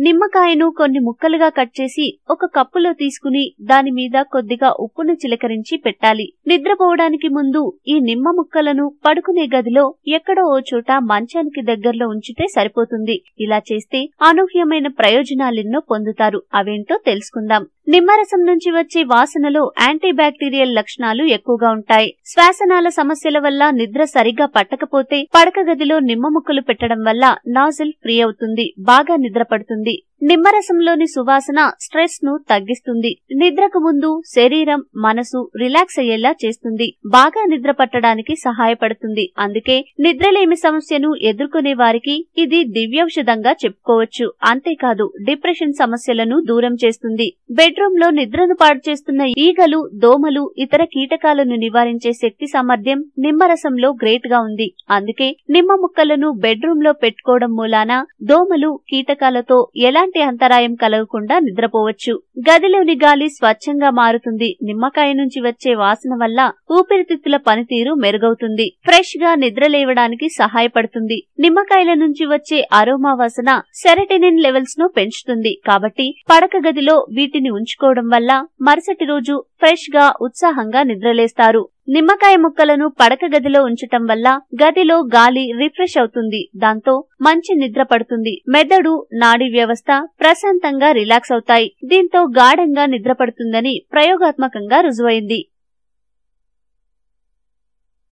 నిమ్మకాయను కొన్ని ముక్కలుగా కట్ చేసి ఒక కప్పులో తీసుకుని దాని మీద కొద్దిగా ఉప్పును చిలకరించి పెట్టాలి. నిద్రపోవడానికి ముందు ఈ నిమ్మ ముక్కలను పడుకునే గదిలో ఎక్కడో ఓ చోట మంచానికి దగ్గరలో ఉంచితే సరిపోతుంది. ఇలా చేస్తే అనూహ్యమైన ప్రయోజనాలెన్నో పొందుతారు. అవేంటో తెలుసుకుందాం. నిమ్మరసం నుంచి వచ్చే వాసనలో యాంటీ బ్యాక్టీరియల్ లక్షణాలు ఎక్కువగా ఉంటాయి. శ్వాసనాళ సమస్యల వల్ల నిద్ర సరిగా పట్టకపోతే పడక గదిలో నిమ్మ ముక్కలు పెట్టడం వల్ల నాజిల్ ఫ్రీ అవుతుంది, బాగా నిద్ర పడుతుంది. నిమ్మరసంలోని సువాసన స్ట్రెస్ ను తగ్గిస్తుంది. నిద్రకు ముందు శరీరం, మనసు రిలాక్స్ అయ్యేలా చేస్తుంది. బాగా నిద్ర పట్టడానికి సహాయపడుతుంది. అందుకే నిద్రలేమి సమస్యను ఎదుర్కొనే వారికి ఇది దివ్యౌషధంగా చెప్పుకోవచ్చు. అంతేకాదు డిప్రెషన్ సమస్యలను దూరం చేస్తుంది. బెడ్రూమ్ లో నిద్రను పాడు చేస్తున్న ఈగలు, దోమలు, ఇతర కీటకాలను నివారించే శక్తి సామర్థ్యం నిమ్మరసంలో గ్రేట్ గా ఉంది. అందుకే నిమ్మ ముక్కలను బెడ్రూమ్ లో పెట్టుకోవడం మూలాన దోమలు, కీటకాలతో ఎలాంటి అంతరాయం కలగకుండా నిద్రపోవచ్చు. గదిలోని గాలి స్వచ్ఛంగా మారుతుంది. నిమ్మకాయ నుంచి వచ్చే వాసన వల్ల ఊపిరితిత్తుల పనితీరు మెరుగవుతుంది. ఫ్రెష్ గా నిద్ర లేవడానికి సహాయపడుతుంది. నిమ్మకాయల నుంచి వచ్చే అరోమా వాసన సెరటోనిన్ లెవెల్స్ ను పెంచుతుంది. కాబట్టి పడక గదిలో వీటిని ఉంచుకోవడం వల్ల మరుసటి రోజు ఫ్రెష్ గా, ఉత్సాహంగా నిద్రలేస్తారు. నిమ్మకాయ ముక్కలను పడక గదిలో ఉంచటం వల్ల గదిలో గాలి రిఫ్రెష్ అవుతుంది. దాంతో మంచి నిద్ర పడుతుంది. మెదడు, నాడీ వ్యవస్థ ప్రశాంతంగా రిలాక్స్ అవుతాయి. దీంతో గాఢంగా నిద్ర పడుతుందని ప్రయోగాత్మకంగా రుజువైంది.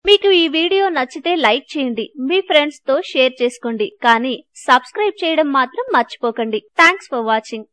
మీకు ఈ వీడియో నచ్చితే లైక్ చేయండి, మీ ఫ్రెండ్స్ తో షేర్ చేసుకోండి. కానీ సబ్స్క్రైబ్ చేయడం మాత్రం మర్చిపోకండి. Thanks for watching.